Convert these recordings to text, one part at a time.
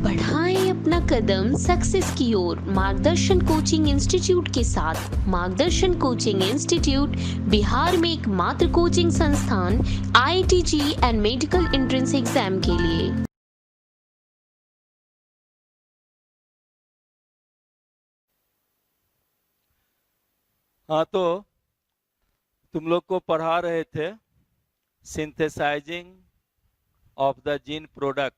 बढ़ाएं अपना कदम सक्सेस की ओर मार्गदर्शन कोचिंग इंस्टीट्यूट के साथ। मार्गदर्शन कोचिंग इंस्टीट्यूट बिहार में एकमात्र कोचिंग संस्थान IIT JEE and medical entrance exam के लिए। हाँ, तो तुम लोग को पढ़ा रहे थे synthesising of the gene product.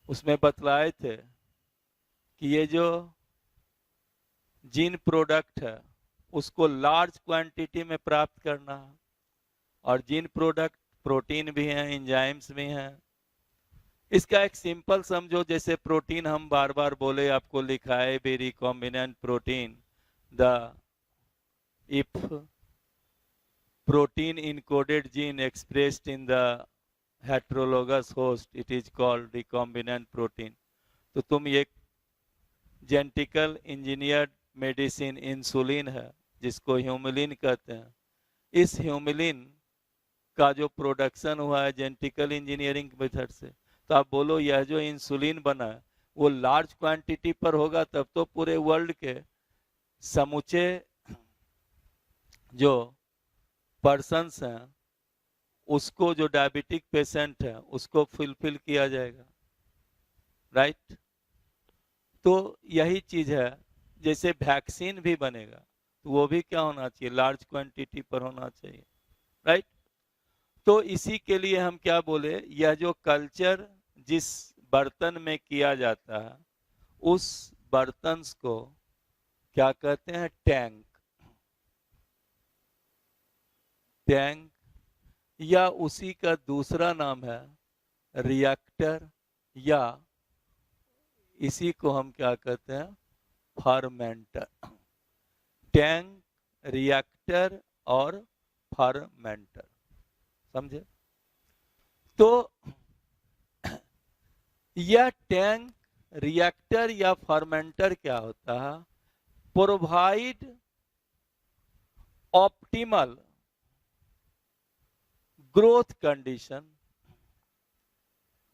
उसमें बतलाए थे कि ये जो जीन प्रोडक्ट है उसको लार्ज क्वांटिटी में प्राप्त करना है, और जीन प्रोडक्ट प्रोटीन भी हैं, एंजाइम्स भी हैं। इसका एक सिंपल समझो, जैसे प्रोटीन हम बार बार बोले, आपको लिखा है be recombinant protein the if protein encoded gene expressed in the heterologous host, it is called recombinant protein. तो तुम ये जेनेटिकल इंजीनियर्ड मेडिसिन इंसुलिन है जिसको ह्यूमिलिन कहते हैं, इस ह्यूमिलिन का जो प्रोडक्शन हुआ है जेनेटिकल इंजीनियरिंग मेथड से, तो आप बोलो यह जो इंसुलिन बना है वो लार्ज क्वांटिटी पर होगा, तब तो पूरे वर्ल्ड के समूचे जो पर्सन्स हैं उसको, जो डायबिटिक पेशेंट है उसको फुलफिल किया जाएगा, राइट। तो यही चीज है, जैसे वैक्सीन भी बनेगा तो वो भी क्या होना चाहिए, लार्ज क्वांटिटी पर होना चाहिए, राइट। तो इसी के लिए हम क्या बोले, यह जो कल्चर जिस बर्तन में किया जाता है उस बर्तन को क्या कहते हैं, टैंक। टैंक या उसी का दूसरा नाम है रिएक्टर, या इसी को हम क्या कहते हैं, फर्मेंटर। टैंक, रिएक्टर और फर्मेंटर, समझे। तो यह टैंक, रिएक्टर या फर्मेंटर क्या होता है, provide optimal growth condition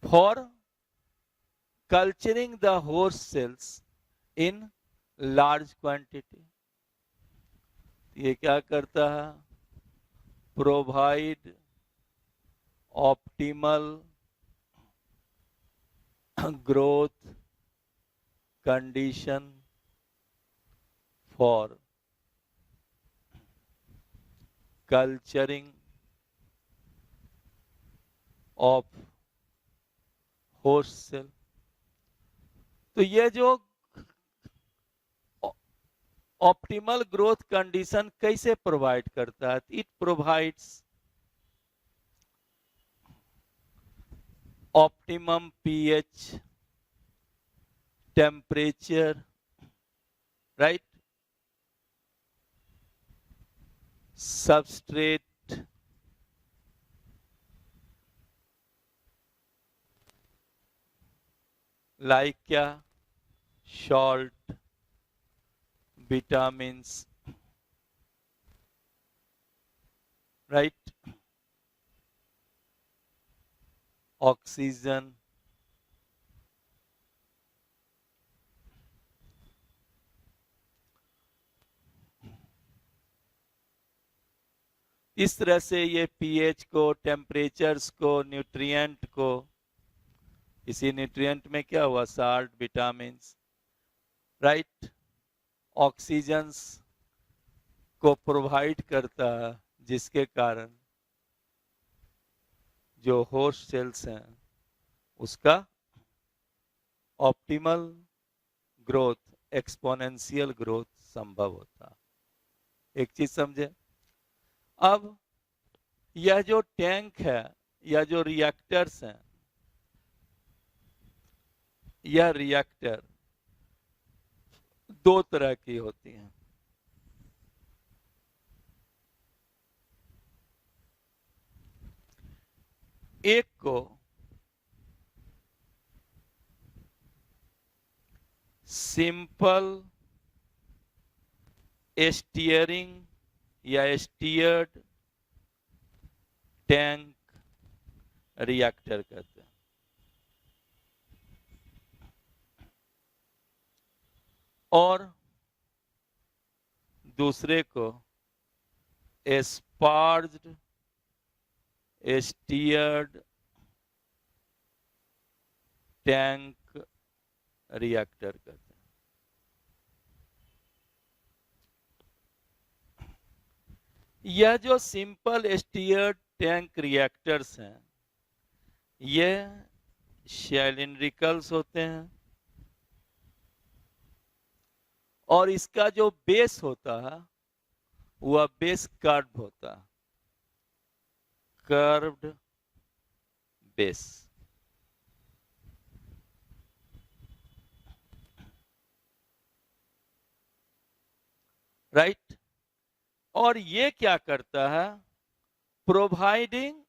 for culturing the host cells in large quantity। ये क्या करता है, provide optimal growth condition for culturing of host cell. तो ये जो ऑप्टिमल ग्रोथ कंडीशन कैसे प्रोवाइड करता है, it provides optimum pH, temperature, right, substrate, like क्या, सॉल्ट, विटामिन्स, राइट, ऑक्सीजन, इस तरह से ये पीएच को, टेम्परेचर्स को, न्यूट्रिएंट को, इसी न्यूट्रिएंट में क्या हुआ, साल्ट, विटामिन्स, राइट, ऑक्सीजन्स को प्रोवाइड करता है, जिसके कारण जो होस्ट सेल्स हैं उसका ऑप्टिमल ग्रोथ, एक्सपोनेंशियल ग्रोथ संभव होता। एक चीज समझे। अब यह जो टैंक है या जो रिएक्टर्स हैं, यह रिएक्टर दो तरह की होती हैं। एक को सिंपल स्टीयरिंग या स्टीयर्ड टैंक रिएक्टर कहते हैं। और दूसरे को एस्पार्ज्ड स्टीयर्ड टैंक रिएक्टर कहते हैं। यह जो सिंपल स्टीयर्ड टैंक रिएक्टर्स हैं, ये सिलिंड्रिकल्स होते हैं और इसका जो बेस होता है वह बेस कर्व होता है, कर्व्ड बेस। राइट। और ये क्या करता है, प्रोवाइडिंग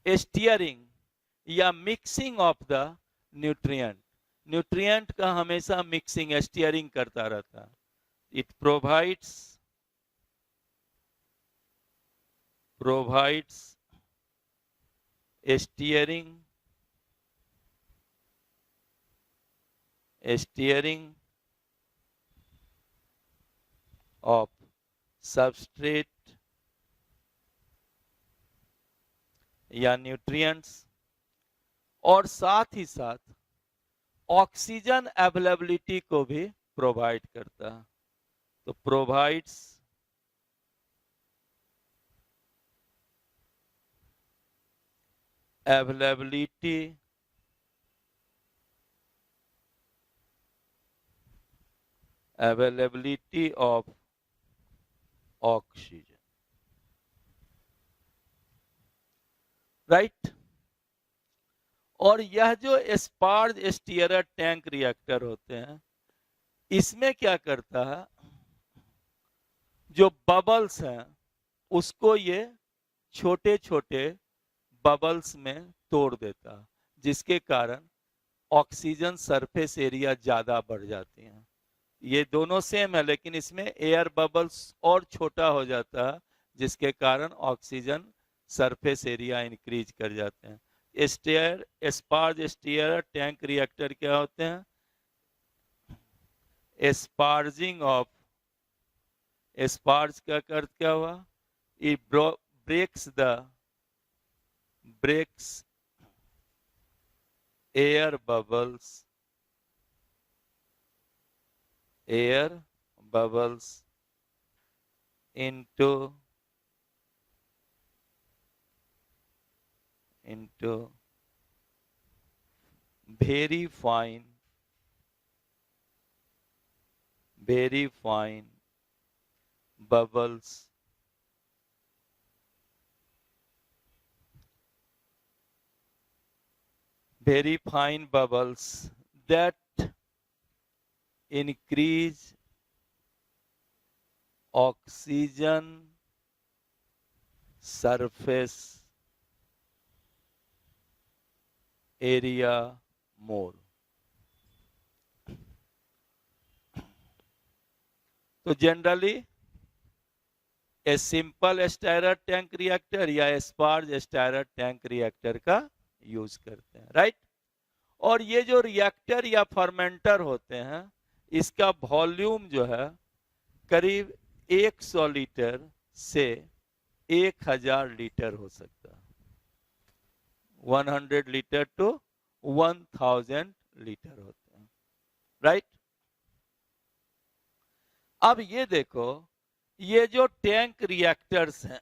स्टीयरिंग या mixing of the nutrient. Nutrient का हमेशा मिक्सिंग स्टीयरिंग करता रहता है। It provides steering of substrate या न्यूट्रिएंट्स, और साथ ही साथ ऑक्सीजन अवेलेबिलिटी को भी प्रोवाइड करता है। तो provides availability of oxygen। Right. और यह जो एस्पार्ज स्टीयरर टैंक रिएक्टर होते हैं, इसमें क्या करता है, जो बबल्स हैं उसको ये छोटे छोटे बबल्स में तोड़ देता है, जिसके कारण ऑक्सीजन सरफेस एरिया ज्यादा बढ़ जाती है। ये दोनों सेम है, लेकिन इसमें एयर बबल्स और छोटा हो जाता है, जिसके कारण ऑक्सीजन सरफेस एरिया इंक्रीज कर जाते हैं। एस्पार्ज स्टीयर टैंक रिएक्टर क्या होते हैं, एस्पार्जिंग ऑफ, एस्पार्ज का अर्थ क्या हुआ, it breaks air bubbles into very fine bubbles that increase oxygen surface area more। तो generally a simple stirred tank reactor या एस्पार्ज स्टायरर टैंक रिएक्टर का यूज करते हैं। राइट। और ये जो रिएक्टर या फर्मेंटर होते हैं, इसका वॉल्यूम जो है करीब 100 लीटर से 1000 लीटर हो सकता है। 100 लीटर टू 1000 लीटर होते हैं। राइट। अब ये देखो, ये जो टैंक रिएक्टर्स हैं,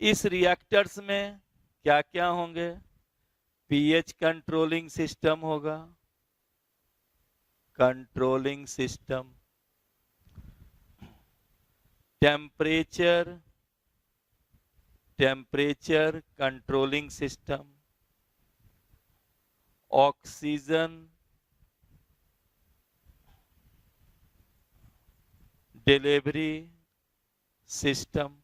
इस रिएक्टर्स में क्या क्या होंगे, पीएच कंट्रोलिंग सिस्टम होगा, controlling system, temperature controlling system, oxygen delivery system,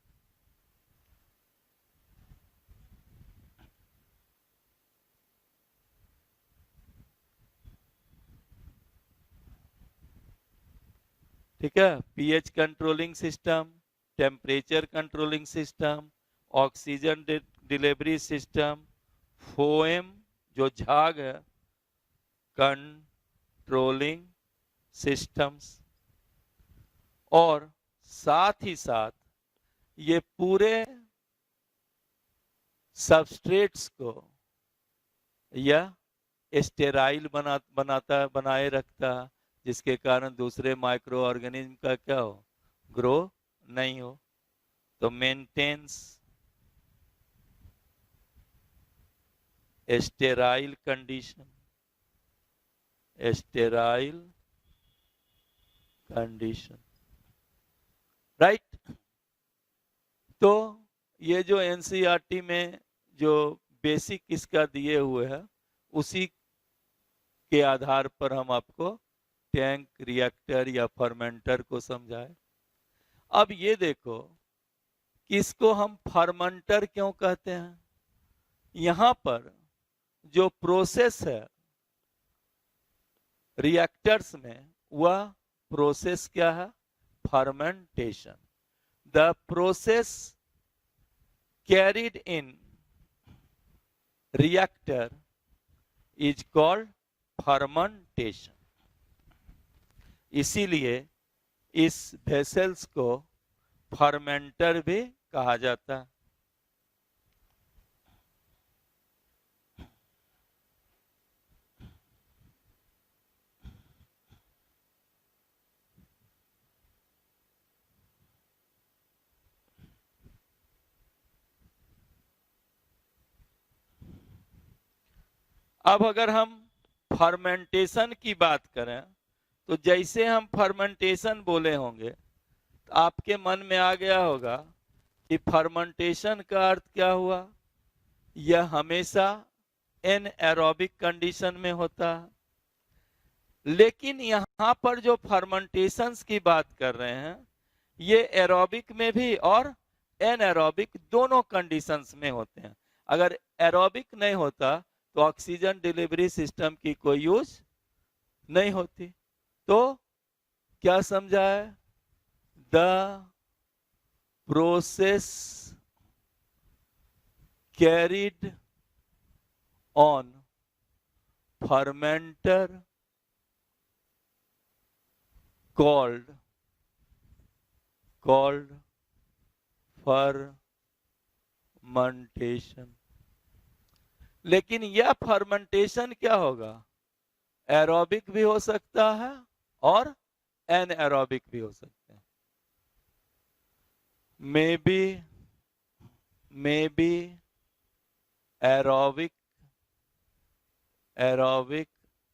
ठीक है, pH controlling system, temperature controlling system, oxygen delivery system, foam जो झाग है, कंट्रोलिंग सिस्टम्स, और साथ ही साथ ये पूरे सबस्ट्रेट्स को यह स्टेराइल बनाए रखता, जिसके कारण दूसरे माइक्रो ऑर्गेनिज्म का क्या हो, ग्रो नहीं हो। तो maintains sterile condition, sterile condition, right. तो ये जो एनसीईआरटी में जो बेसिक इसका दिए हुए है, उसी के आधार पर हम आपको टैंक, रिएक्टर या फर्मेंटर को समझाए। अब ये देखो कि इसको हम फर्मेंटर क्यों कहते हैं। यहां पर जो प्रोसेस है रिएक्टर्स में, वह प्रोसेस क्या है, fermentation. The process carried in reactor is called fermentation। इसीलिए इस वेसल्स को फर्मेंटर भी कहा जाता है। अब अगर हम फर्मेंटेशन की बात करें, तो जैसे हम फर्मेंटेशन बोले होंगे तो आपके मन में आ गया होगा कि फर्मेंटेशन का अर्थ क्या हुआ। यह हमेशा एनएरोबिक कंडीशन में होता है। लेकिन यहां पर जो फर्मेंटेशंस की बात कर रहे हैं, ये एरोबिक में भी और एनएरोबिक दोनों कंडीशंस में होते हैं। अगर एरोबिक नहीं होता तो ऑक्सीजन डिलीवरी सिस्टम की कोई यूज नहीं होती। तो क्या समझा है, the process carried on fermenter called fermentation। लेकिन यह फर्मेंटेशन क्या होगा, एरोबिक भी हो सकता है और एनएरोबिक भी हो सकते हैं। मे बी एरोबिक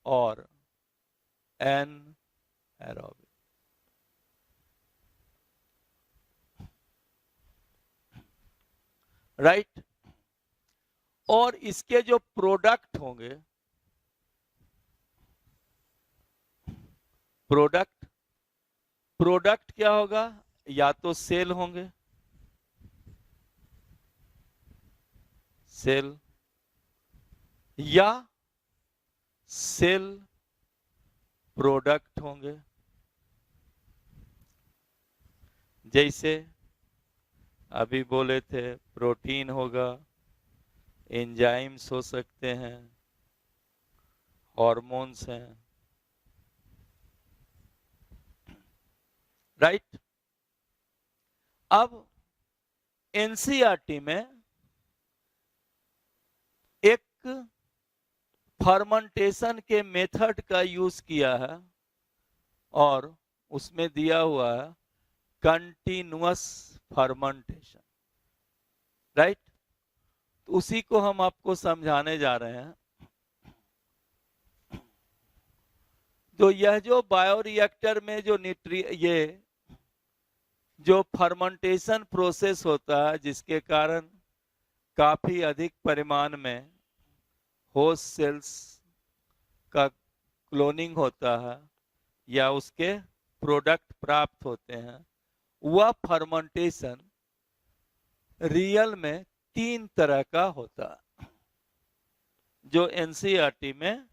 और एनएरोबिक। राइट। और इसके जो प्रोडक्ट होंगे, प्रोडक्ट क्या होगा, या तो सेल होंगे, सेल, या सेल प्रोडक्ट होंगे। जैसे अभी बोले थे, प्रोटीन होगा, एंजाइम्स हो सकते हैं, हॉर्मोन्स हैं, राइट। अब एनसीईआरटी में एक फर्मेंटेशन के मेथड का यूज किया है और उसमें दिया हुआ है कंटिन्यूअस फर्मेंटेशन, राइट। तो उसी को हम आपको समझाने जा रहे हैं। तो यह जो बायोरिएक्टर में जो ये जो फर्मेंटेशन प्रोसेस होता है, जिसके कारण काफी अधिक परिमाण में होस्ट सेल्स का क्लोनिंग होता है या उसके प्रोडक्ट प्राप्त होते हैं, वह फर्मेंटेशन रियल में 3 तरह का होता है। जो एनसीईआरटी में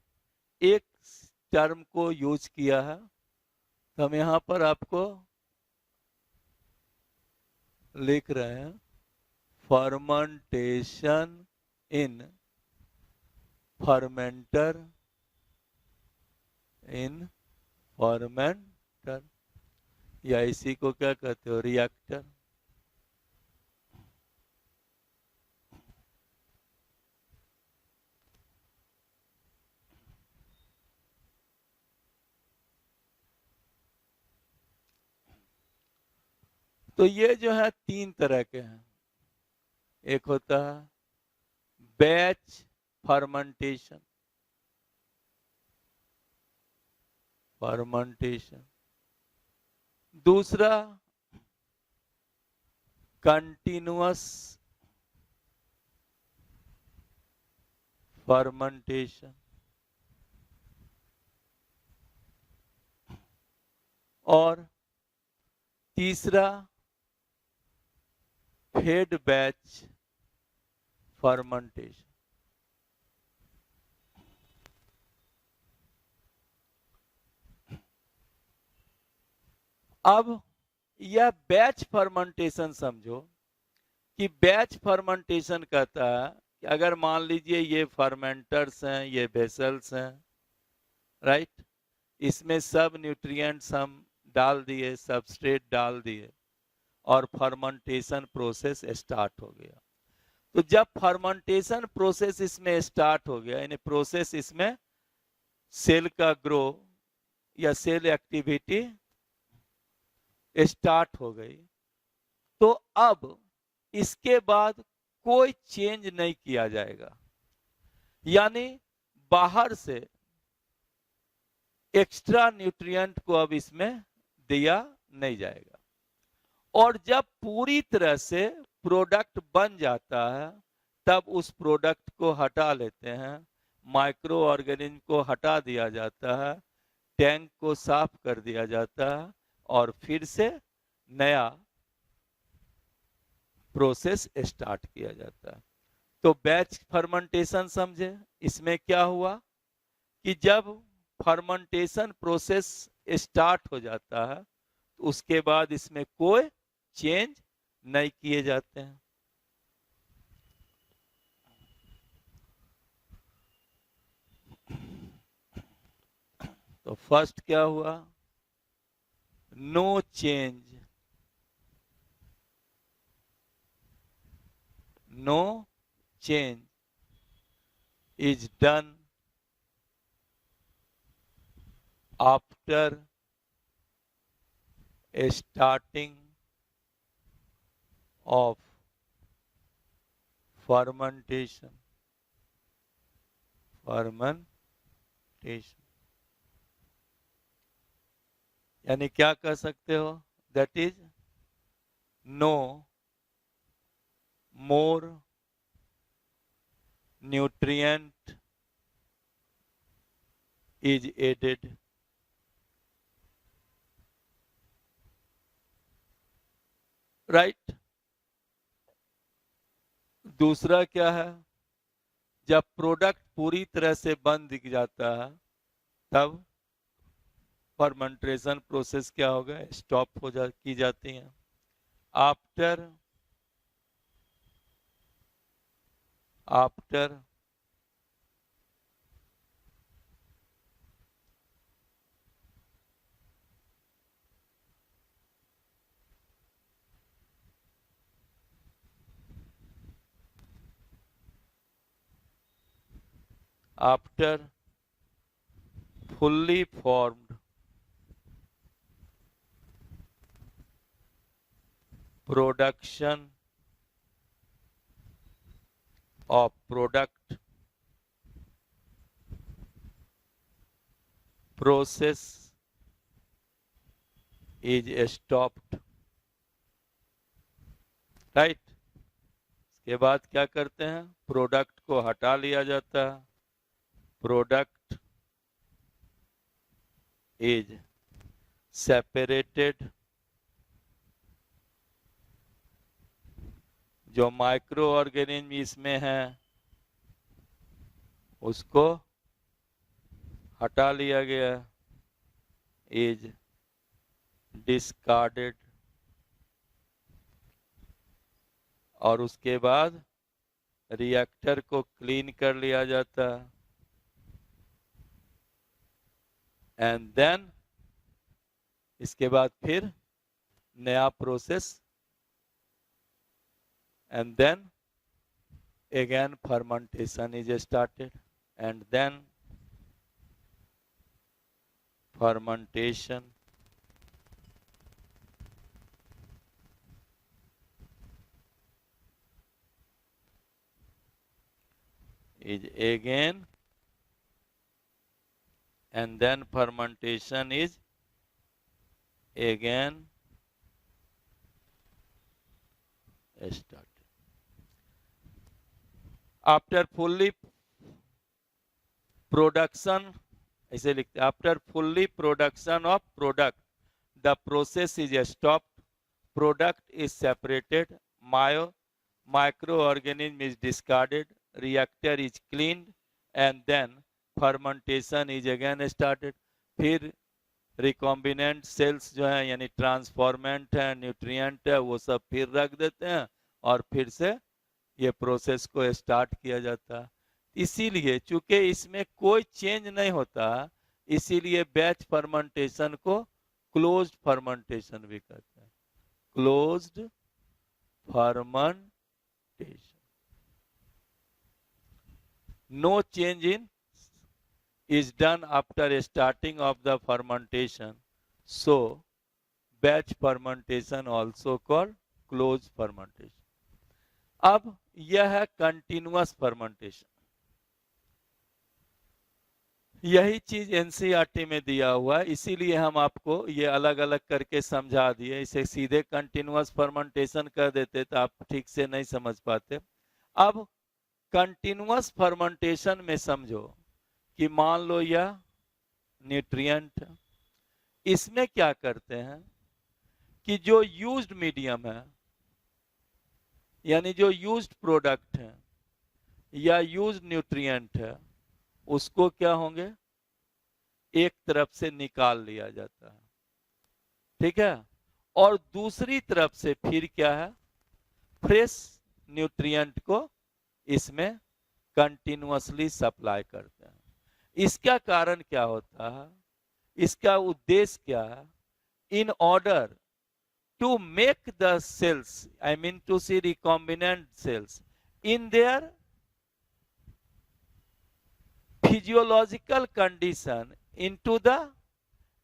एक टर्म को यूज किया है, तो हम यहां पर आपको लिख रहे हैं, fermentation in fermenter, in fermenter, या इसी को क्या कहते हो, रिएक्टर। तो ये जो है तीन तरह के हैं। एक होता है बैच फर्मेंटेशन, दूसरा कंटिन्यूअस फर्मेंटेशन, और तीसरा फेड बैच फर्मेंटेशन। अब यह बैच फर्मेंटेशन समझो कि बैच फर्मेंटेशन कहता है कि अगर मान लीजिए ये फर्मेंटर्स हैं, ये वेसल्स हैं, राइट, इसमें सब न्यूट्रिएंट्स हम डाल दिए, सबस्ट्रेट डाल दिए और फर्मेंटेशन प्रोसेस स्टार्ट हो गया। तो जब फर्मेंटेशन प्रोसेस इसमें स्टार्ट हो गया, यानी प्रोसेस इसमें सेल का ग्रो या सेल एक्टिविटी स्टार्ट हो गई, तो अब इसके बाद कोई चेंज नहीं किया जाएगा, यानी बाहर से एक्स्ट्रा न्यूट्रिएंट को अब इसमें दिया नहीं जाएगा। और जब पूरी तरह से प्रोडक्ट बन जाता है तब उस प्रोडक्ट को हटा लेते हैं, माइक्रो ऑर्गेनिज्म को हटा दिया जाता है, टैंक को साफ कर दिया जाता है और फिर से नया प्रोसेस स्टार्ट किया जाता है। तो बैच फर्मेंटेशन समझे, इसमें क्या हुआ कि जब फर्मेंटेशन प्रोसेस स्टार्ट हो जाता है तो उसके बाद इसमें कोई चेंज नहीं किए जाते हैं। तो फर्स्ट क्या हुआ, no change, no change is done after starting of fermentation, यानी क्या कह सकते हो, that is no more nutrient is added, right. दूसरा क्या है, जब प्रोडक्ट पूरी तरह से बंद दिख जाता है तब फर्मेंटेशन प्रोसेस क्या होगा, स्टॉप की जाती है। After fully formed production of product process is stopped, right. इसके बाद क्या करते हैं, प्रोडक्ट को हटा लिया जाता है, प्रोडक्ट इज सेपरेटेड, जो माइक्रो ऑर्गेनिज्म इसमें है उसको हटा लिया गया, इज डिस्कार्डेड, और उसके बाद रिएक्टर को क्लीन कर लिया जाता है, एंड देन इसके बाद फिर नया process, and then again fermentation is started, and then fermentation is again, and then fermentation is again started. After fully production, ऐसे लिखते, after fully production of product, the process is stopped, product is separated, microorganism is discarded, reactor is cleaned, and then fermentation is again started. फिर recombinant sales जो है यानी transformant है, nutrient है, वो सब फिर रख देते हैं और फिर से ये प्रोसेस को स्टार्ट किया जाता है। इसीलिए चूंकि इसमें कोई चेंज नहीं होता, इसीलिए बैच फर्मेंटेशन को क्लोज्ड फर्मेंटेशन भी कहते हैं। Closed fermentation, no change in is done after starting of the fermentation, so batch fermentation also called closed fermentation. अब यह है कंटिन्यूअस फर्मेंटेशन। यही चीज एनसीईआरटी में दिया हुआ है, इसीलिए हम आपको ये अलग अलग करके समझा दिए। इसे सीधे कंटिन्यूअस फर्मेंटेशन कर देते तो आप ठीक से नहीं समझ पाते। अब कंटिन्यूअस फर्मेंटेशन में समझो कि मान लो यह न्यूट्रिएंट, इसमें क्या करते हैं कि जो यूज्ड मीडियम है यानी जो यूज्ड प्रोडक्ट है या यूज्ड न्यूट्रिएंट है, उसको क्या होंगे, एक तरफ से निकाल लिया जाता है, ठीक है, और दूसरी तरफ से फिर क्या है, फ्रेश न्यूट्रिएंट को इसमें कंटिन्यूअसली सप्लाई करते हैं। इसका कारण क्या होता है, इसका उद्देश्य क्या है, in order to make the cells, I mean to see recombinant cells in their physiological condition into the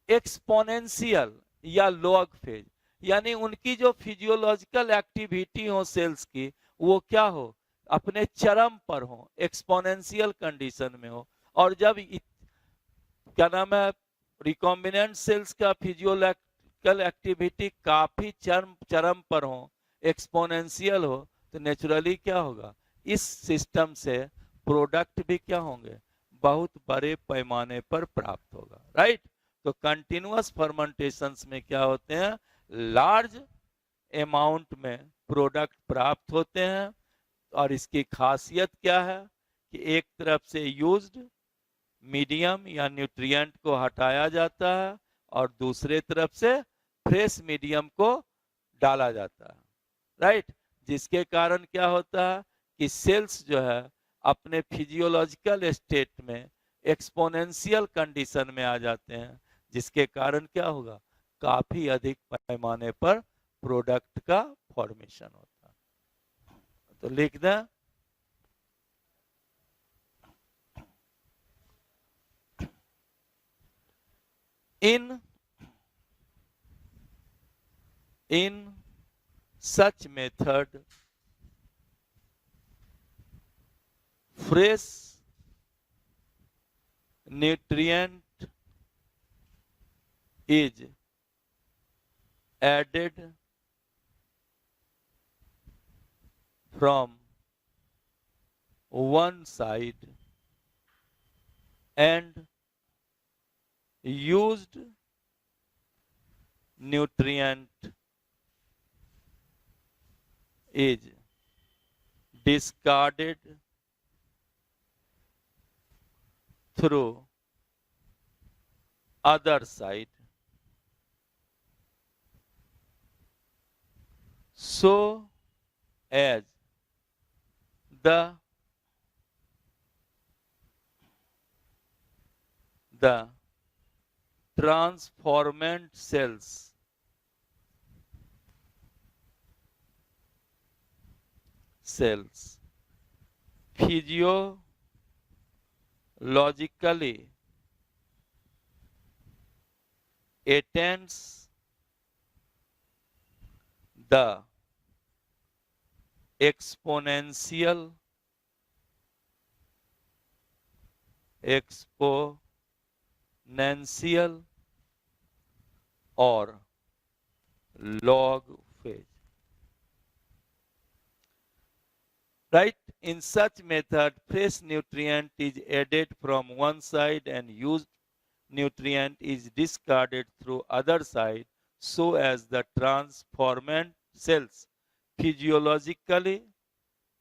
exponential या लॉग फेज, यानी उनकी जो फिजियोलॉजिकल एक्टिविटी हो सेल्स की, वो क्या हो, अपने चरम पर हो, एक्सपोनेंशियल कंडीशन में हो। और जब क्या नाम है, रिकॉम्बिनेंट सेल्स का फिजियोलॉजिकल एक्टिविटी काफी चरम पर हो, एक्सपोनेंशियल हो, तो नेचुरली क्या होगा, इस सिस्टम से प्रोडक्ट भी क्या होंगे, बहुत बड़े पैमाने पर प्राप्त होगा, राइट। तो कंटिन्यूअस फर्मेंटेशंस में क्या होते हैं, लार्ज अमाउंट में प्रोडक्ट प्राप्त होते हैं। और इसकी खासियत क्या है कि एक तरफ से यूज्ड मीडियम या न्यूट्रिएंट को हटाया जाता है और दूसरे तरफ से फ्रेश मीडियम को डाला जाता है, राइट। जिसके कारण क्या होता है कि सेल्स जो है अपने फिजियोलॉजिकल स्टेट में एक्सपोनेंशियल कंडीशन में आ जाते हैं, जिसके कारण क्या होगा, काफी अधिक पैमाने पर प्रोडक्ट का फॉर्मेशन होता है। तो लिख दें, in such method fresh nutrient is added from one side and used nutrient is discarded through other side, so as the transformant cells physiologically attends the exponential or log phase. Right? In such method, fresh nutrient is added from one side and used nutrient is discarded through other side so as the transformant cells physiologically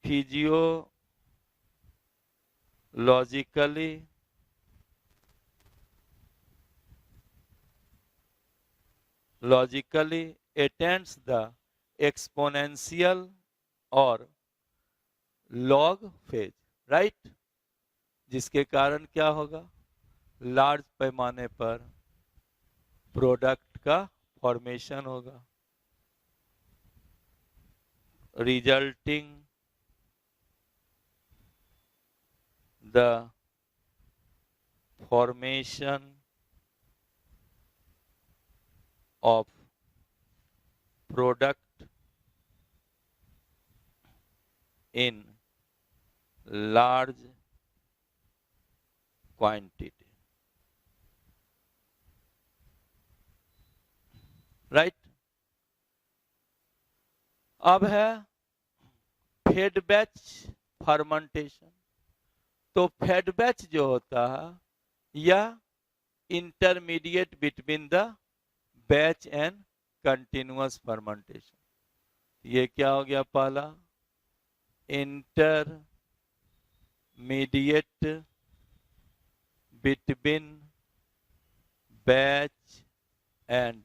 physiologically logically attends the exponential or log phase, right? जिसके कारण क्या होगा, large पैमाने पर product का formation होगा, resulting the formation of product in large quantity. Right? अब है फेड बैच फर्मेंटेशन। तो फेड बैच जो होता है यह intermediate between the batch and continuous fermentation. ये क्या हो गया, पहला intermediate between batch and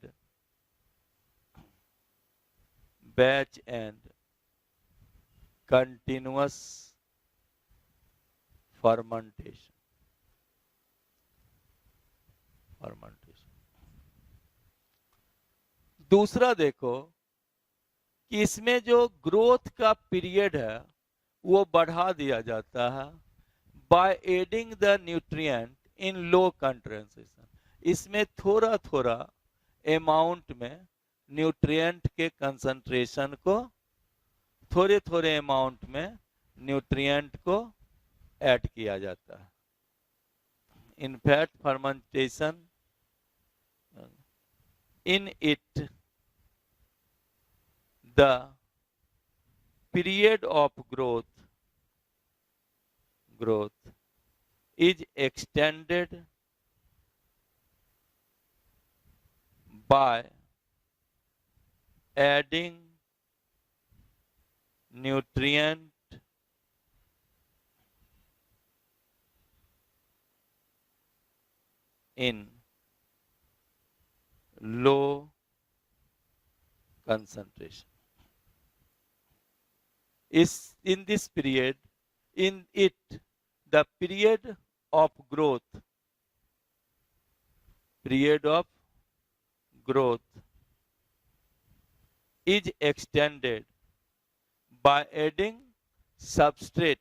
continuous fermentation. दूसरा देखो कि इसमें जो ग्रोथ का पीरियड है वो बढ़ा दिया जाता है by adding the nutrient in low concentration. इसमें थोड़ा थोड़ा अमाउंट में न्यूट्रिएंट के कंसंट्रेशन को, थोड़े थोड़े अमाउंट में न्यूट्रिएंट को ऐड किया जाता है। In fed fermentation, in it the period of growth is extended by adding nutrient in low concentration. Is in this period, in it, the period of growth is extended by adding substrate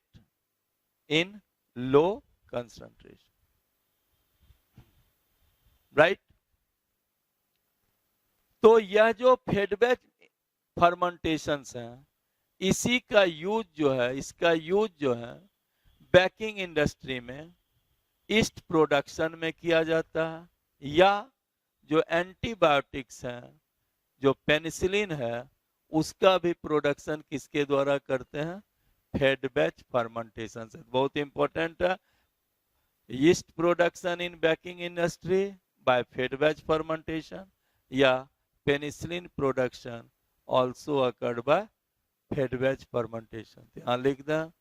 in low concentration. Right? तो यह जो fed batch फर्मेंटेशंस हैं, इसी का use जो है, इसका use जो है बेकिंग इंडस्ट्री में ईस्ट प्रोडक्शन में किया जाता है, या जो एंटीबायोटिक्स हैं, जो पेनिसिलिन है, उसका भी प्रोडक्शन किसके द्वारा करते हैं, फेड बैच फर्मेंटेशन से। बहुत इंपॉर्टेंट है, yeast production in baking industry by fed batch fermentation, या penicillin production also occurred by fed batch fermentation। यहाँ लिख दें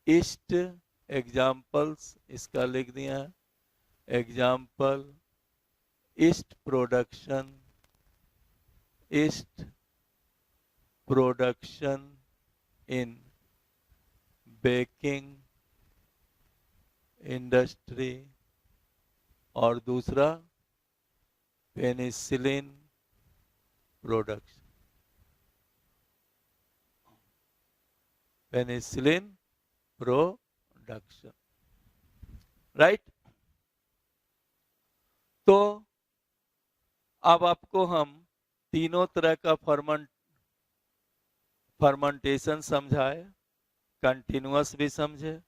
ईस्ट एग्जाम्पल्स, इसका लिख दिया है example east production in baking industry, और दूसरा penicillin production, penicillin production, right. तो अब आपको हम तीनों तरह का फर्मेंटेशन समझाए, कंटिन्यूअस भी समझे,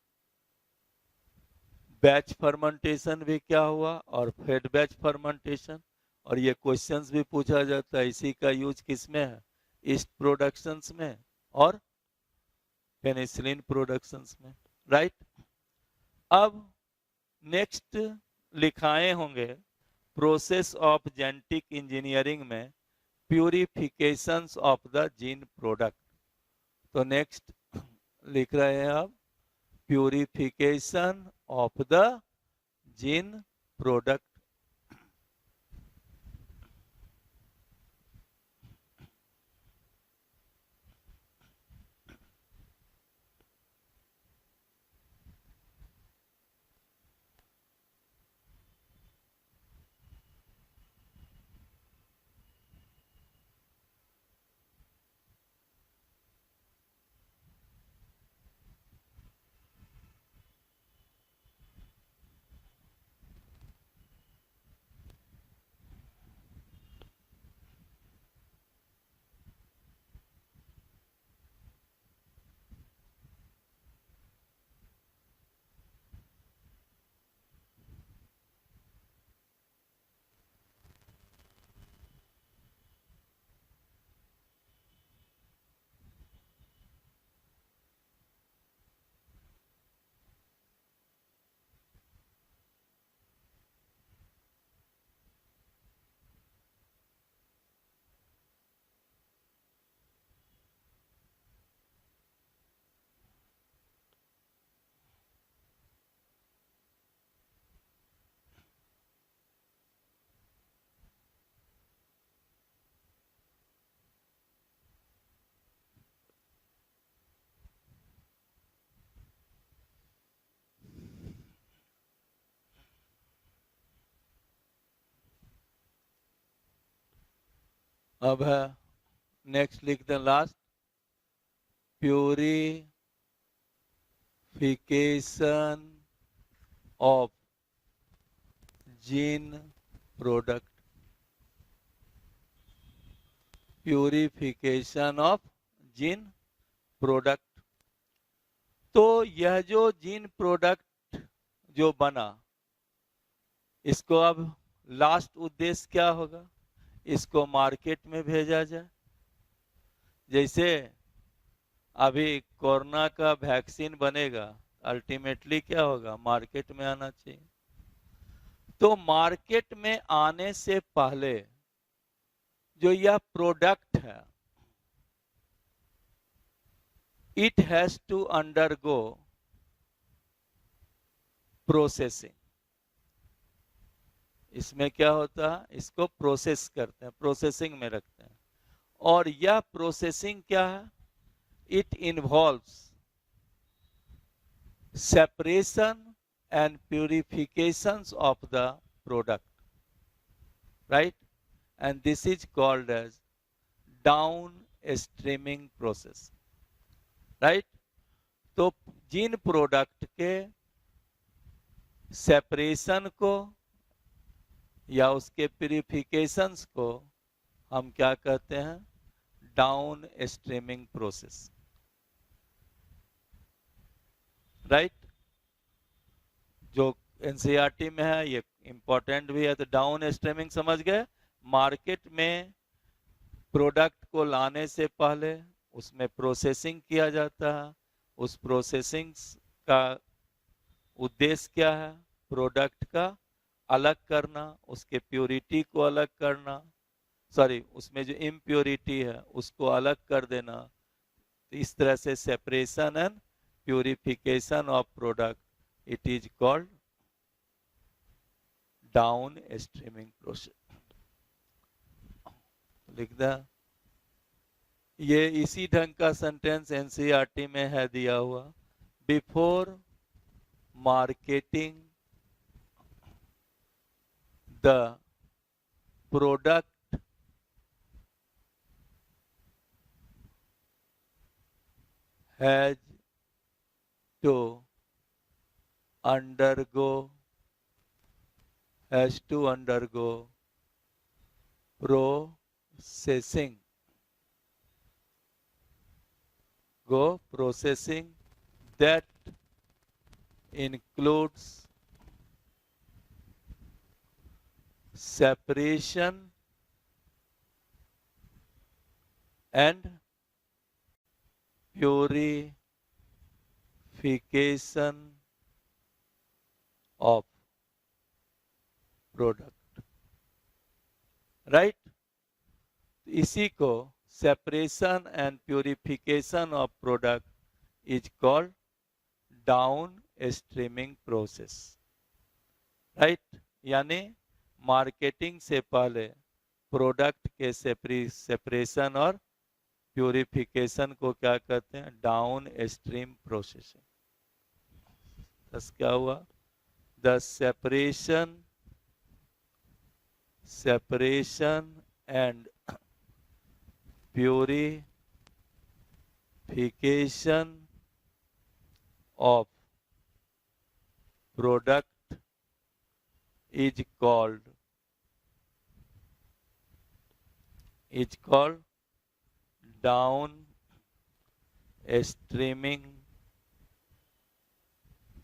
बैच फर्मेंटेशन भी क्या हुआ, और फेड बैच फर्मेंटेशन। और ये क्वेश्चंस भी पूछा जाता है, इसी का यूज किसमें है, ईस्ट प्रोडक्शंस में और पेनिसिलिन प्रोडक्शंस में, राइट। अब नेक्स्ट लिखाए होंगे प्रोसेस ऑफ जेनेटिक इंजीनियरिंग में प्यूरिफिकेशंस ऑफ द जीन प्रोडक्ट। तो नेक्स्ट लिख रहे हैं आप purification of the gene product. अब है नेक्स्ट लिखते हैं last purification of gene product, purification of gene product. तो यह जो जीन प्रोडक्ट जो बना, इसको अब लास्ट उद्देश्य क्या होगा, इसको मार्केट में भेजा जाए। जैसे अभी कोरोना का वैक्सीन बनेगा, अल्टीमेटली क्या होगा, मार्केट में आना चाहिए। तो मार्केट में आने से पहले जो यह प्रोडक्ट है, it has to undergo processing. इसमें क्या होता है, इसको प्रोसेस करते हैं, प्रोसेसिंग में रखते हैं। और यह प्रोसेसिंग क्या है, it involves separation and purifications of the product, right, and this is called as down streaming process, right. तो जिन प्रोडक्ट के सेपरेशन को या उसके प्यूरिफिकेशंस को हम क्या कहते हैं, डाउन स्ट्रीमिंग प्रोसेस, राइट। जो एनसीईआरटी में है, ये इंपॉर्टेंट भी है। तो डाउन स्ट्रीमिंग समझ गए, मार्केट में प्रोडक्ट को लाने से पहले उसमें प्रोसेसिंग किया जाता है। उस प्रोसेसिंग का उद्देश्य क्या है, प्रोडक्ट का अलग करना, उसके प्योरिटी को अलग करना, सॉरी उसमें जो इम्प्योरिटी है उसको अलग कर देना। तो इस तरह से separation and purification of product, it is called down streaming process. लिख दा ये इसी ढंग का सेंटेंस एनसीईआरटी में है दिया हुआ। Before marketing the product has to undergo processing that includes separation and purification of product, right? इसी को separation and purification of product is called down streaming process, right? यानी मार्केटिंग से पहले प्रोडक्ट के सेपरेशन और प्यूरिफिकेशन को क्या कहते हैं? Down stream processing. बस क्या हुआ? The separation and purification of product is called down streaming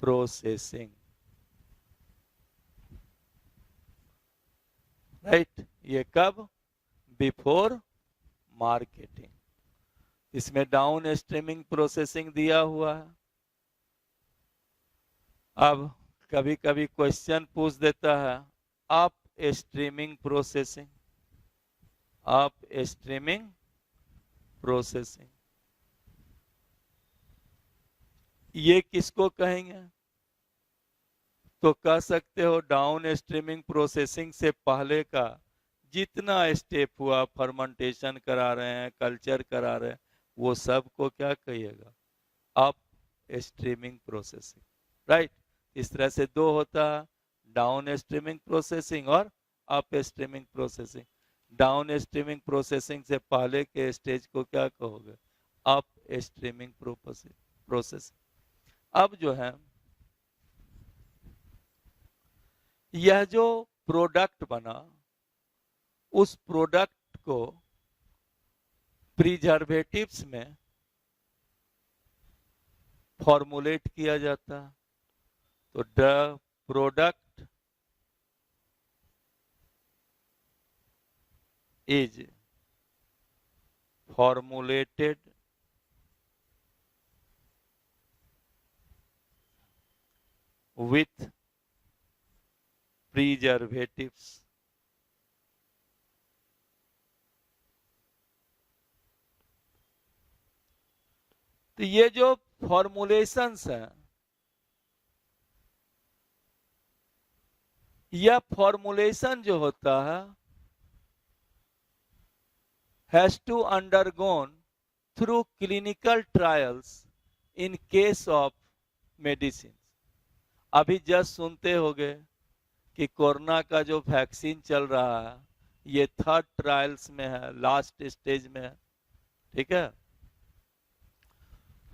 processing, right? ये कब? Before marketing. इसमें डाउन स्ट्रीमिंग प्रोसेसिंग दिया हुआ है। अब कभी कभी क्वेश्चन पूछ देता है up streaming processing, up streaming processing ये किसको कहेंगे? तो कह सकते हो डाउन स्ट्रीमिंग प्रोसेसिंग से पहले का जितना स्टेप हुआ, फर्मेंटेशन करा रहे हैं, कल्चर करा रहे हैं, वो सब को क्या कहिएगा? Up streaming processing, right? इस तरह से दो होता है, डाउन स्ट्रीमिंग प्रोसेसिंग और up streaming processing. Down streaming processing से पहले के स्टेज को क्या कहोगे? Up streaming processing. अब जो है यह जो प्रोडक्ट बना, उस प्रोडक्ट को प्रिजर्वेटिव्स में फॉर्मुलेट किया जाता है। तो the product is formulated with preservatives, तो ये जो फॉर्मुलेशंस हैं, यह फॉर्मुलेशन जो होता है has to undergone through clinical trials in case of medicine. अभी जस्ट सुनते होंगे कि कोरोना का जो वैक्सीन चल रहा है ये 3rd ट्रायल्स में है, लास्ट स्टेज में है, ठीक है?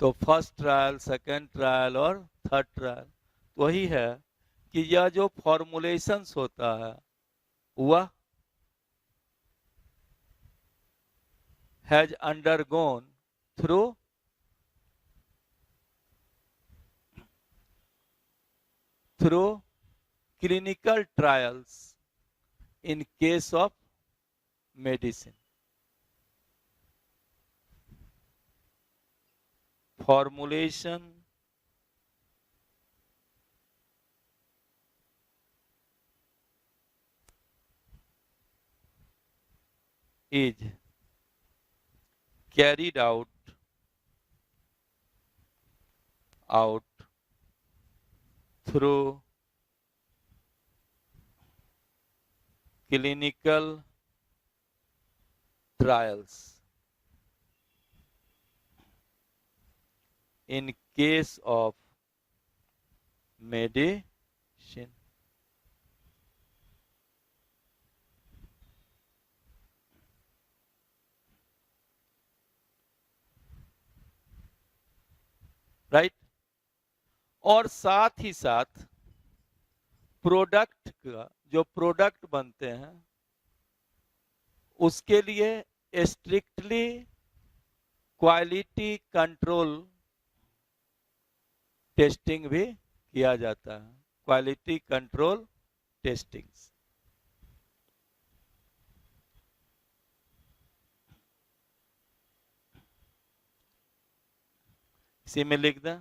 तो 1st ट्रायल, 2nd ट्रायल और 3rd ट्रायल वही है कि यह जो फॉर्मुलेशंस होता है वह has undergone through clinical trials in case of medicine. Formulation is carried out through clinical trials in case of medicine. Right? और साथ ही साथ प्रोडक्ट का जो प्रोडक्ट बनते हैं उसके लिए स्ट्रिक्टली क्वालिटी कंट्रोल टेस्टिंग भी किया जाता है। क्वालिटी कंट्रोल टेस्टिंग इसी में लिख दें।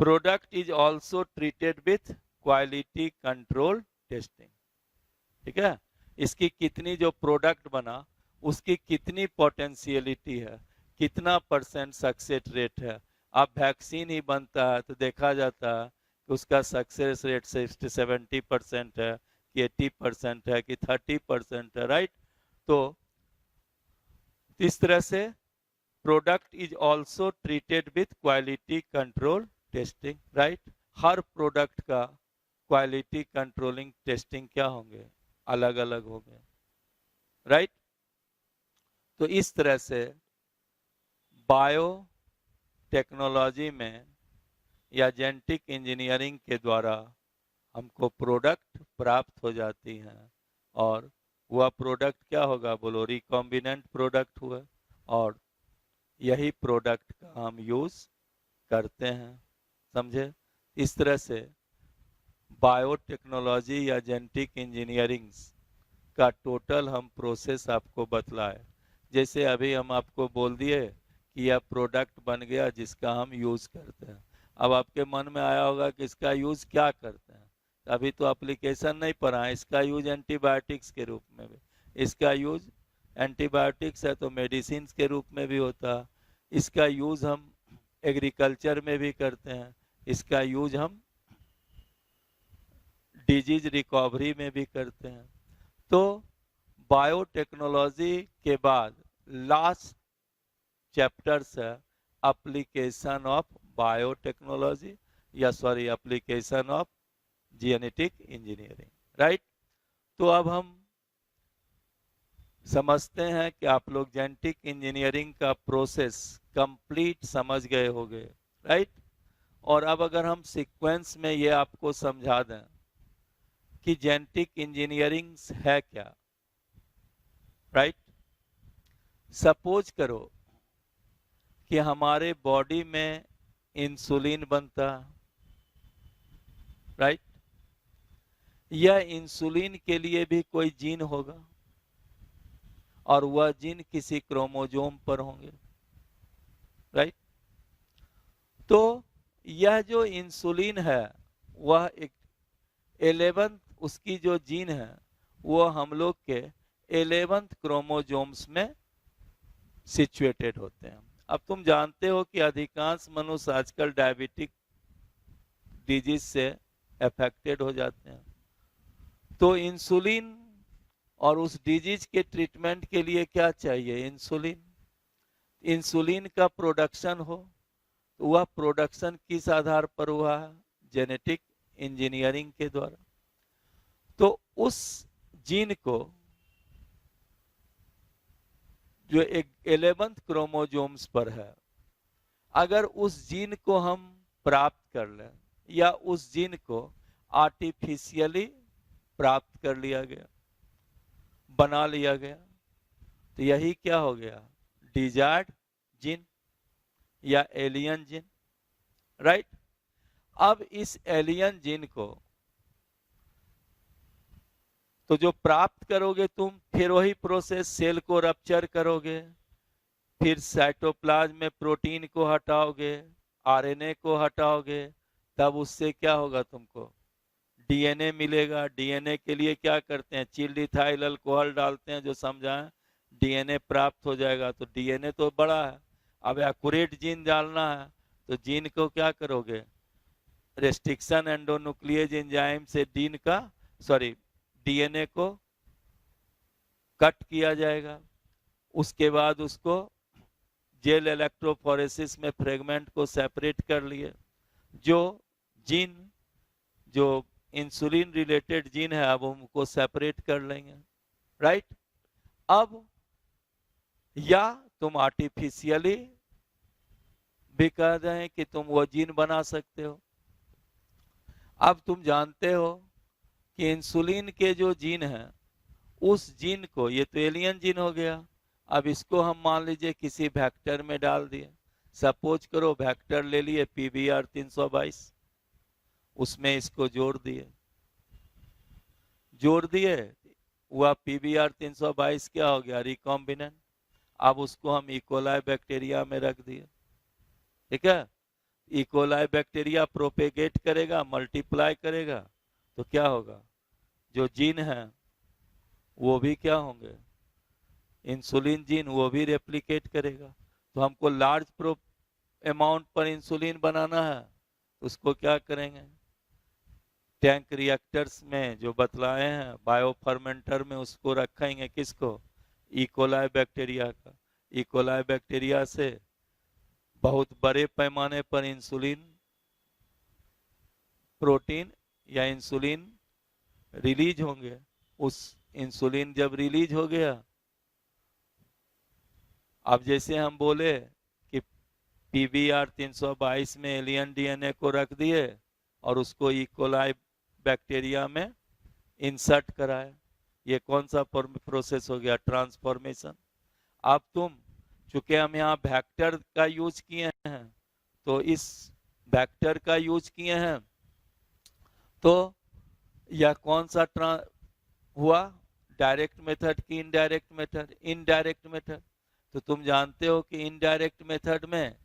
Product is also treated with quality control testing. ठीक है, इसकी कितनी जो प्रोडक्ट बना उसकी कितनी पोटेंशियलिटी है, कितना परसेंट सक्सेस रेट है। अब वैक्सीन ही बनता है तो देखा जाता है कि उसका सक्सेस रेट 60-70% है कि 80% है कि 30% है। राइट? तो इस तरह से product is also treated with quality control testing. Right? Her product का क्वालिटी कंट्रोलिंग टेस्टिंग क्या होंगे, अलग अलग होंगे। राइट? तो इस तरह से बायो टेक्नोलॉजी में या जेनेटिक इंजीनियरिंग के द्वारा हमको प्रोडक्ट प्राप्त हो जाती हैं और वह प्रोडक्ट क्या होगा, बोलो, रिकॉम्बिनेंट प्रोडक्ट हुआ और यही प्रोडक्ट का हम यूज करते हैं। समझे? इस तरह से बायोटेक्नोलॉजी या जेनेटिक इंजीनियरिंग का टोटल हम प्रोसेस आपको बतलाए। जैसे अभी हम आपको बोल दिए कि यह प्रोडक्ट बन गया जिसका हम यूज करते हैं। अब आपके मन में आया होगा कि इसका यूज क्या करते हैं। अभी तो एप्लीकेशन नहीं पढ़ा है। इसका यूज एंटीबायोटिक्स के रूप में भी, इसका यूज एंटीबायोटिक्स है तो मेडिसिन के रूप में भी होता है। इसका यूज हम एग्रीकल्चर में भी करते हैं। इसका यूज हम डिजीज रिकवरी में भी करते हैं। तो बायोटेक्नोलॉजी के बाद लास्ट चैप्टर्स है एप्लीकेशन ऑफ बायोटेक्नोलॉजी या sorry application of genetic engineering. Right? तो अब हम समझते हैं कि आप लोग जेनेटिक इंजीनियरिंग का प्रोसेस कंप्लीट समझ गए होंगे। राइट? और अब अगर हम सीक्वेंस में ये आपको समझा दें कि जेनेटिक इंजीनियरिंग है क्या। राइट? सपोज करो कि हमारे बॉडी में इंसुलिन बनता। राइट? यह इंसुलिन के लिए भी कोई जीन होगा और वह जीन किसी क्रोमोजोम पर होंगे। राइट? तो यह जो इंसुलिन है वह एक 11th उसकी जो जीन है वो हम लोग के 11th क्रोमोजोम्स में सिचुएटेड होते हैं। अब तुम जानते हो कि अधिकांश मनुष्य आजकल डायबिटिक डिजीज से अफेक्टेड हो जाते हैं। तो इंसुलिन और उस डिजीज के ट्रीटमेंट के लिए क्या चाहिए, इंसुलिन। इंसुलिन का प्रोडक्शन हो तो वह प्रोडक्शन किस आधार पर हुआ है, जेनेटिक इंजीनियरिंग के द्वारा। तो उस जीन को जो एक 11th क्रोमोजोम्स पर है, अगर उस जीन को हम प्राप्त कर लें या उस जीन को आर्टिफिशियली प्राप्त कर लिया गया, बना लिया गया, तो यही क्या हो गया, डिजायर्ड जीन। या एलियन जीन, राइट। अब इस एलियन जीन को तो जो प्राप्त करोगे तुम, फिर वही प्रोसेस, सेल को रप्चर करोगे, फिर साइटोप्लाज्म में प्रोटीन को हटाओगे, आरएनए को हटाओगे, तब उससे क्या होगा, तुमको डीएनए मिलेगा। डीएनए के लिए क्या करते हैं, चिल्ड इथाइल अल्कोहल डालते हैं, जो समझाएं, डीएनए प्राप्त हो जाएगा। तो डीएनए तो बड़ा है, अब एक्यूरेट जीन डालना है, तो जीन को क्या करोगे, रेस्ट्रिक्शन एंडोन्यूक्लिएज एंजाइम से डीएनए को कट किया जाएगा। उसके बाद उसको जेल इलेक्ट्रोफोरेसिस में फ्रेगमेंट को सेपरेट कर लिए। जो जीन, जो इंसुलिन रिलेटेड जीन है, अब उनको सेपरेट कर लेंगे, राइट। अब या तुम आर्टिफिशियली भी कह दें कि तुम वो जीन बना सकते हो। अब तुम जानते हो कि इंसुलिन के जो जीन है, उस जीन को, ये तो एलियन जीन हो गया, अब इसको हम मान लीजिए किसी वेक्टर में डाल दिए। सपोज करो वेक्टर ले लिए PBR 322, उसमें इसको जोड़ दिए, हुआ PBR 322 क्या हो गया, रिकॉम्बिनेंट। अब उसको हम इकोलाई बैक्टीरिया में रख दिए, ठीक है। इकोलाई बैक्टीरिया प्रोपेगेट करेगा, मल्टीप्लाई करेगा, तो क्या होगा, जो जीन है वो भी क्या होंगे, इंसुलिन जीन, वो भी रेप्लिकेट करेगा। तो हमको लार्ज अमाउंट पर इंसुलिन बनाना है, उसको क्या करेंगे, टैंक रिएक्टर्स में जो बतलाए हैं, बायोफर्मेंटर में उसको रखेंगे, किसको, इकोलाई बैक्टीरिया का। इकोलाई बैक्टीरिया से बहुत बड़े पैमाने पर इंसुलिन प्रोटीन या इंसुलिन रिलीज होंगे। उस इंसुलिन जब रिलीज हो गया, अब जैसे हम बोले कि PBR 322 में एलियन डीएनए को रख दिए और उसको इकोलाई बैक्टीरिया में इंसर्ट कराया, ये कौन सा प्रोसेस हो गया, ट्रांसफॉर्मेशन। अब तुम, चूंकि हम यहाँ वेक्टर का यूज किए हैं, तो इस वेक्टर का यूज किए हैं, तो यह कौन सा हुआ, डायरेक्ट मेथड की इनडायरेक्ट मेथड, इनडायरेक्ट मेथड। तो तुम जानते हो कि इनडायरेक्ट मेथड में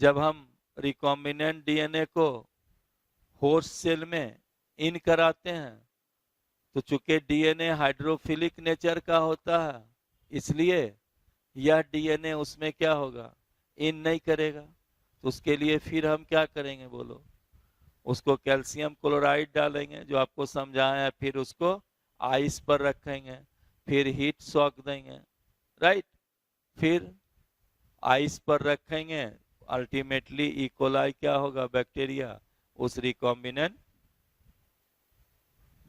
जब हम रिकॉम्बिनेंट डीएनए को होस्ट सेल में इन कराते हैं, तो चूंकि डीएनए हाइड्रोफिलिक नेचर का होता है, इसलिए यह डीएनए उसमें क्या होगा, इन नहीं करेगा। तो उसके लिए फिर हम क्या करेंगे, बोलो, उसको कैल्शियम क्लोराइड डालेंगे, जो आपको समझाया है, फिर उसको आइस पर रखेंगे, फिर हीट शॉक देंगे, राइट। फिर आइस पर रखेंगे, अल्टीमेटली इकोलाई क्या होगा, बैक्टीरिया, उस रिकॉम्बिनेंट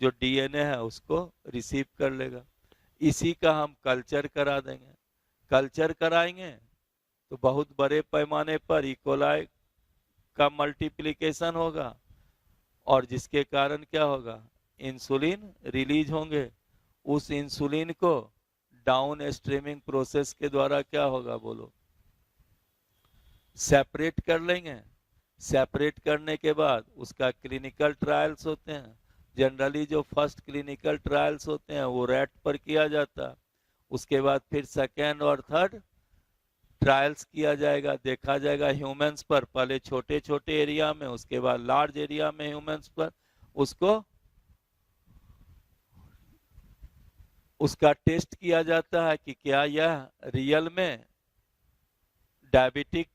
जो डीएनए है उसको रिसीव कर लेगा। इसी का हम कल्चर करा देंगे। कल्चर कराएंगे तो बहुत बड़े पैमाने पर इकोलाई का मल्टीप्लिकेशन होगा, और जिसके कारण क्या होगा, इंसुलिन रिलीज होंगे। उस इंसुलिन को डाउन स्ट्रीमिंग प्रोसेस के द्वारा क्या होगा, बोलो, सेपरेट कर लेंगे। सेपरेट करने के बाद उसका क्लिनिकल ट्रायल्स होते हैं। जनरली जो फर्स्ट क्लिनिकल ट्रायल्स होते हैं वो रैट पर किया जाता है, उसके बाद फिर सेकेंड और थर्ड ट्रायल्स किया जाएगा, देखा जाएगा ह्यूमंस पर, पहले छोटे छोटे एरिया में, उसके बाद लार्ज एरिया में ह्यूमंस पर। उसका टेस्ट किया जाता है कि क्या यह रियल में डायबिटिक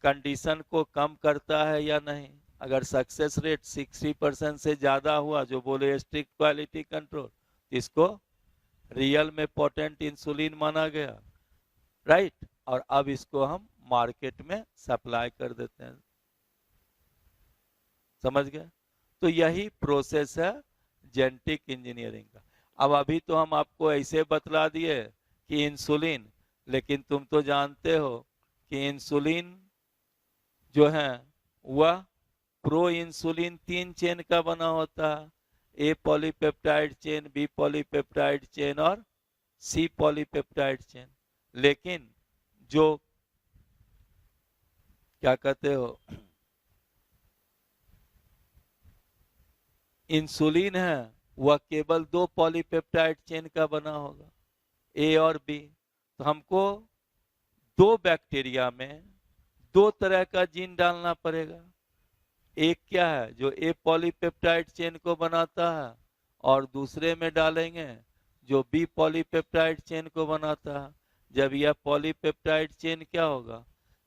कंडीशन को कम करता है या नहीं। अगर सक्सेस रेट 60% से ज्यादा हुआ, जो बोले स्ट्रिक्ट क्वालिटी कंट्रोल, इसको रियल में पोटेंट इंसुलिन माना गया, राइट। और अब इसको हम मार्केट में सप्लाई कर देते हैं, समझ गए। तो यही प्रोसेस है जेनेटिक इंजीनियरिंग का। अब अभी तो हम आपको ऐसे बतला दिए कि इंसुलिन, लेकिन तुम तो जानते हो कि इंसुलिन जो है वह प्रो इंसुलिन 3 चेन का बना होता है, A polypeptide chain, B polypeptide chain और सी पॉलीपेप्टाइड चेन। लेकिन जो क्या कहते हो, इंसुलिन है वह केवल 2 पॉलीपेप्टाइड चेन का बना होगा, ए और बी। तो हमको 2 बैक्टीरिया में 2 तरह का जीन डालना पड़ेगा। एक क्या है जो ए पॉलीपेप्टाइड चेन को बनाता है, और दूसरे में डालेंगे जो बी पॉलीपेप्टाइड चेन को बनाता है। जब यह पॉलीपेप्टाइड चेन क्या होगा,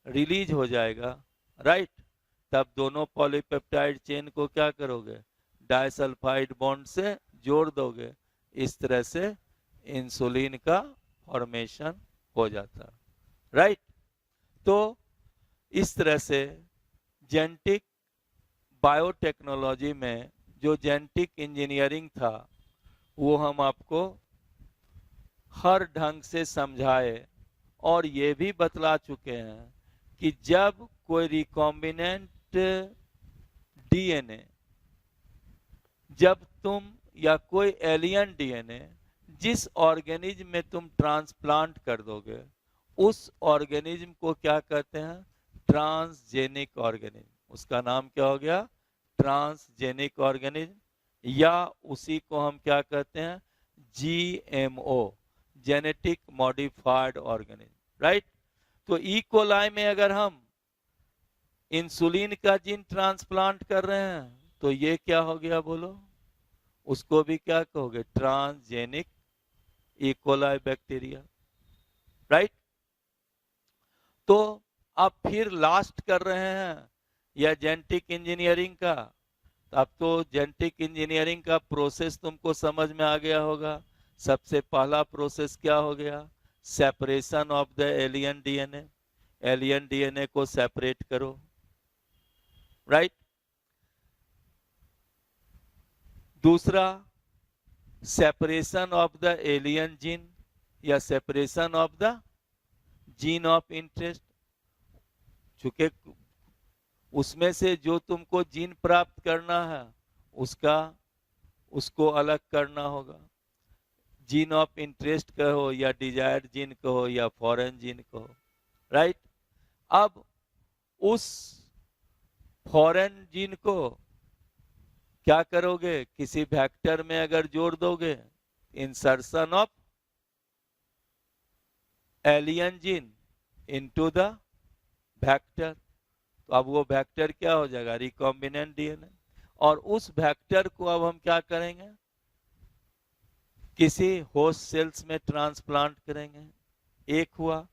रिलीज हो जाएगा, राइट, तब दोनों पॉलीपेप्टाइड चेन को क्या करोगे, डाइसल्फाइड बॉन्ड से जोड़ दोगे। इस तरह से इंसुलिन का फॉर्मेशन हो जाता है, राइट। तो इस तरह से जेनेटिक बायोटेक्नोलॉजी में जो जेनेटिक इंजीनियरिंग था वो हम आपको हर ढंग से समझाए, और ये भी बतला चुके हैं कि जब कोई रिकॉम्बिनेंट डीएनए, जब तुम या कोई एलियन डीएनए जिस ऑर्गेनिज्म में तुम ट्रांसप्लांट कर दोगे, उस ऑर्गेनिज्म को क्या कहते हैं, ट्रांसजेनिक ऑर्गेनिज्म। उसका नाम क्या हो गया, ट्रांसजेनिक ऑर्गेनिज्म, या उसी को हम क्या कहते हैं, GMO, genetic modified organism, right. तो ई कोलाई में अगर हम इंसुलिन का जीन ट्रांसप्लांट कर रहे हैं तो ये क्या हो गया बोलो, उसको भी क्या कहोगे, transgenic E coli bacteria, right. तो अब फिर लास्ट कर रहे हैं या जेनेटिक इंजीनियरिंग का। अब तो जेनेटिक इंजीनियरिंग का प्रोसेस तुमको समझ में आ गया होगा। सबसे पहला प्रोसेस क्या हो गया, separation of the alien DNA. Alien DNA को सेपरेट करो, राइट। दूसरा, separation of the alien gene या separation of the gene of interest. चूंकि उसमें से जो तुमको जीन प्राप्त करना है उसको अलग करना होगा। जीन ऑफ इंटरेस्ट कहो या डिजायर्ड जीन कहो या फॉरेन जीन कहो, राइट। अब उस फॉरेन जीन को क्या करोगे, किसी वेक्टर में अगर जोड़ दोगे, insertion of alien gene into the vector, तो अब वो वेक्टर क्या हो जाएगा, रिकॉम्बिनेंट डीएनए। और उस वेक्टर को अब हम क्या करेंगे, किसी होस्ट सेल्स में ट्रांसप्लांट करेंगे, एक हुआ।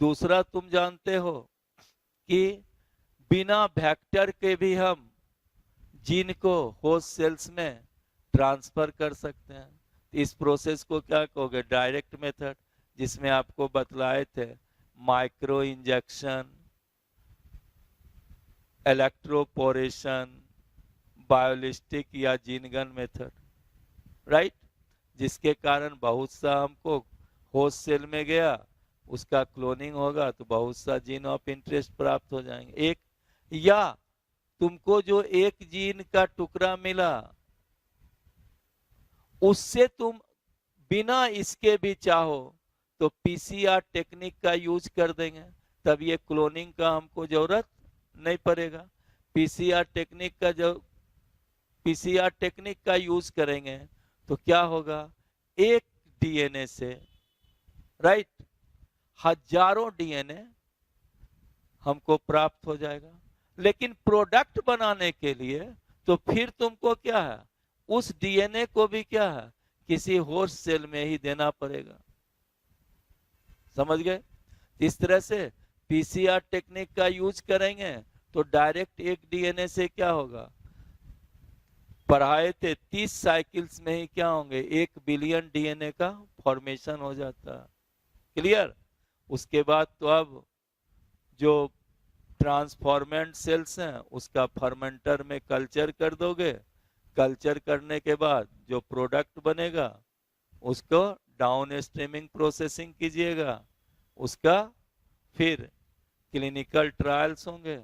दूसरा, तुम जानते हो कि बिना वेक्टर के भी हम जीन को होस्ट सेल्स में ट्रांसफर कर सकते हैं। इस प्रोसेस को क्या कहोगे, डायरेक्ट मेथड, जिसमें आपको बतलाए थे माइक्रो इंजेक्शन, इलेक्ट्रोपोरेशन, बायोलिस्टिक या जीनगन मेथड, राइट। जिसके कारण बहुत सा हमको होस्ट सेल में गया, उसका क्लोनिंग होगा तो बहुत सा जीन ऑफ इंटरेस्ट प्राप्त हो जाएंगे। एक, या तुमको जो एक जीन का टुकड़ा मिला उससे तुम बिना इसके भी चाहो तो पीसीआर टेक्निक का यूज कर देंगे, तब ये क्लोनिंग का हमको जरूरत नहीं पड़ेगा। पीसीआर टेक्निक का यूज करेंगे तो क्या होगा, एक डीएनए से, राइट, हजारों डीएनए हमको प्राप्त हो जाएगा। लेकिन प्रोडक्ट बनाने के लिए तो फिर तुमको क्या है, उस डीएनए को भी क्या है, किसी होस्ट सेल में ही देना पड़ेगा। समझ गए। इस तरह से पीसीआर टेक्निक का यूज करेंगे तो डायरेक्ट एक डीएनए से क्या होगा, पढ़ाए थे 30 साइकिल्स में ही क्या होंगे, 1 बिलियन डीएनए का फॉर्मेशन हो जाता है, क्लियर। उसके बाद तो अब जो ट्रांसफॉर्मेंट सेल्स हैं उसका फर्मेंटर में कल्चर कर दोगे, कल्चर करने के बाद जो प्रोडक्ट बनेगा उसको डाउन स्ट्रीमिंग प्रोसेसिंग कीजिएगा, उसका फिर क्लिनिकल ट्रायल्स होंगे,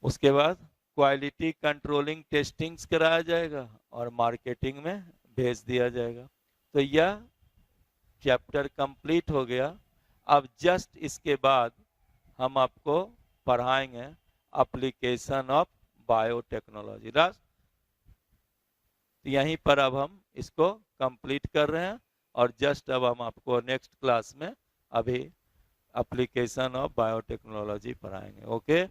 उसके बाद क्वालिटी कंट्रोलिंग टेस्टिंग्स कराया जाएगा और मार्केटिंग में भेज दिया जाएगा। तो यह चैप्टर कंप्लीट हो गया। अब जस्ट इसके बाद हम आपको पढ़ाएंगे एप्लीकेशन ऑफ बायोटेक्नोलॉजी। राइट, यहीं पर अब हम इसको कंप्लीट कर रहे हैं और जस्ट अब हम आपको नेक्स्ट क्लास में अभी एप्लीकेशन ऑफ बायोटेक्नोलॉजी पढ़ाएंगे। ओके।